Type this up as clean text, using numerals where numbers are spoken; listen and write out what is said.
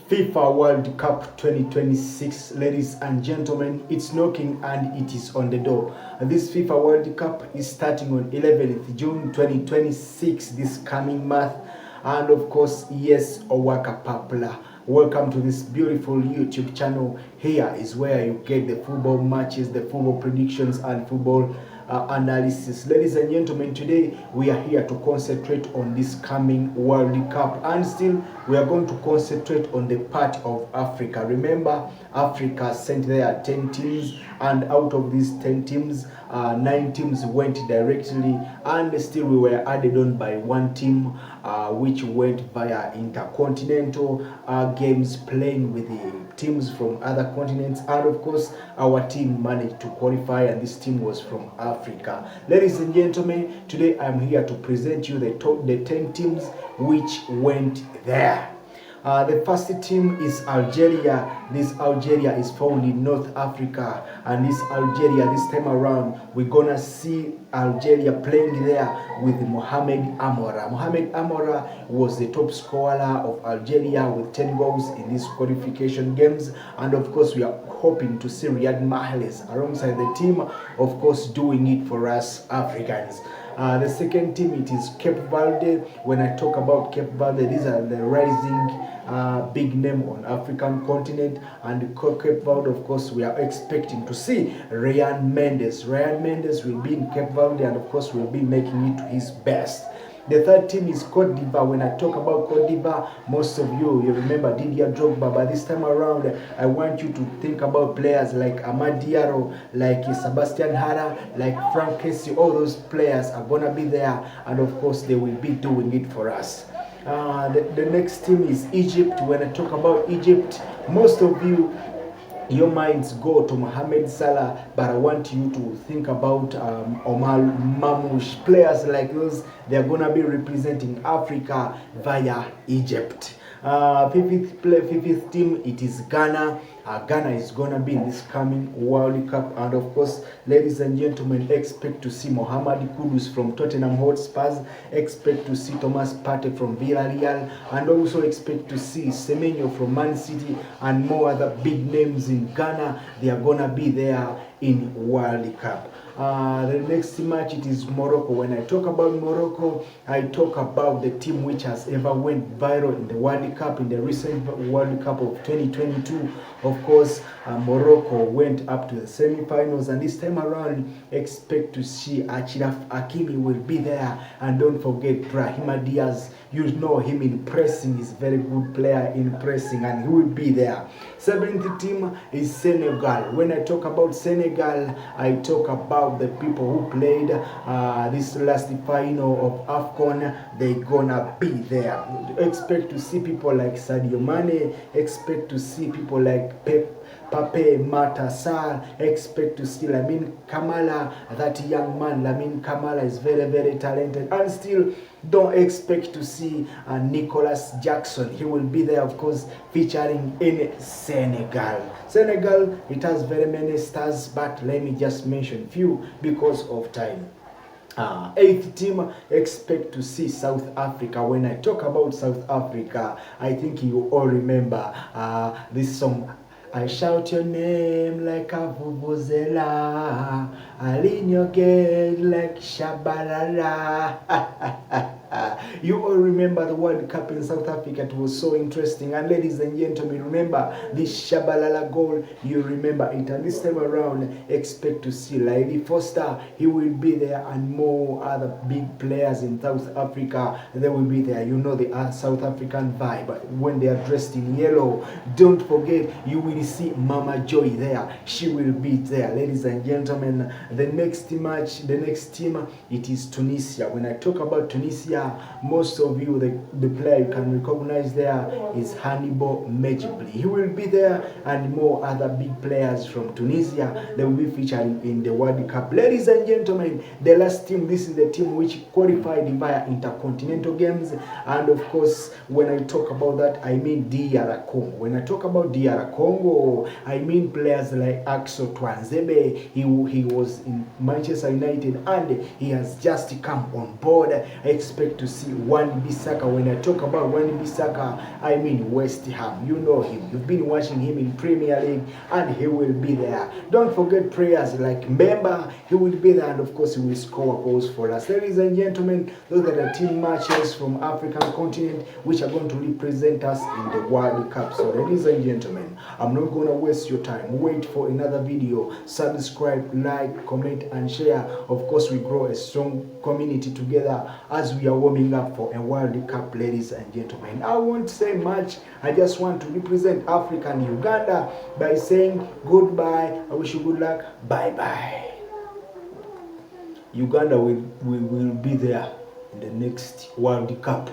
FIFA World Cup 2026, ladies and gentlemen, it's knocking and it is on the door. This FIFA World Cup is starting on 11th June 2026, this coming month. And of course, yes, Owaka Papula. Welcome to this beautiful YouTube channel. Here is where you get the football matches, the football predictions, and football analysis. Ladies and gentlemen, today we are here to concentrate on this coming World Cup, and still we are going to concentrate on the part of Africa. Remember, Africa sent their 10 teams, and out of these 10 teams, 9 teams went directly, and still we were added on by one team which went via intercontinental games, playing with the teams from other continents, and of course our team managed to qualify, and this team was from Africa. Ladies and gentlemen, today I'm here to present you the 10 teams which went there. The first team is Algeria. This Algeria is found in North Africa, and this Algeria, this time around, we're gonna see Algeria playing there with Mohamed Amora. Mohamed Amora was the top scorer of Algeria with 10 goals in these qualification games, and of course we are hoping to see Riyad Mahrez alongside the team, of course, doing it for us Africans. The second team, it is Cape Verde. When I talk about Cape Verde, these are the rising big name on African continent, and Cape Verde, of course, we are expecting to see Ryan Mendes. Ryan Mendes will be in Cape Verde, and of course will be making it to his best. The third team is Cote d'Ivoire. When I talk about Cote d'Ivoire, most of you remember Didier Drogba, but this time around, I want you to think about players like Amad Diallo, like Sebastian Hara, like Frank Kessie. All those players are going to be there, and of course, they will be doing it for us. The next team is Egypt. When I talk about Egypt, most of you, your minds go to Mohamed Salah, but I want you to think about Omar Mamouche. Players like those, they're going to be representing Africa via Egypt. Fifth team, it is Ghana. Ghana is going to be in this coming World Cup, and of course, ladies and gentlemen, expect to see Mohamed Kudus from Tottenham Hotspurs, expect to see Thomas Partey from Villarreal, and also expect to see Semenyo from Man City, and more other big names in Ghana. They are going to be there in World Cup. The next match, it is Morocco. When I talk about Morocco, I talk about the team which has ever went viral in the World Cup, in the recent World Cup of 2022. Of course, Morocco went up to the semi-finals, and this time around, expect to see Achraf Hakimi will be there, and don't forget Brahima Diaz. You know him in pressing, he's a very good player in pressing, and he will be there. Seventh team is Senegal. When I talk about Senegal, I talk about the people who played this last final of AFCON. They're gonna be there. Expect to see people like Sadio Mane, expect to see people like Pape Matar Sarr, expect to see Lamine Kamara. That young man, Lamine Kamara, is very, very talented, and still don't expect to see Nicholas Jackson. He will be there, of course, featuring in Senegal. Senegal, it has very many stars, but let me just mention few because of time. Eighth team, expect to see South Africa. When I talk about South Africa, I think you all remember this song. I shout your name like a vuvuzela, I lean your gate like Shabalala. You all remember the World Cup in South Africa. It was so interesting. And ladies and gentlemen, remember this Shabalala goal. You remember it. And this time around, expect to see Laili Foster. He will be there, and more other big players in South Africa. They will be there. You know the South African vibe when they are dressed in yellow. Don't forget, you will see Mama Joy there. She will be there. Ladies and gentlemen, the next match, the next team, it is Tunisia. When I talk about Tunisia, most of you, the player you can recognize there is Hannibal Mejbri. He will be there, and more other big players from Tunisia. They will be featured in the World Cup. Ladies and gentlemen, the last team, this is the team which qualified via intercontinental games, and of course, when I talk about that, I mean DR Congo. When I talk about DR Congo, I mean players like Axel Twanzebe. He was in Manchester United, and he has just come on board. I expect expect to see Wan-Bissaka. When I talk about Wan-Bissaka, I mean West Ham. You know him. You've been watching him in Premier League, and he will be there. Don't forget prayers like Mbemba. He will be there, and of course he will score goals for us. Ladies and gentlemen, those are the team matches from African continent which are going to represent us in the World Cup. So ladies and gentlemen, I'm not going to waste your time. Wait for another video. Subscribe, like, comment, and share. Of course, we grow a strong community together as we are warming up for a World Cup, ladies and gentlemen. I won't say much. I just want to represent Africa and Uganda by saying goodbye. I wish you good luck. Bye-bye. Uganda will be there in the next World Cup.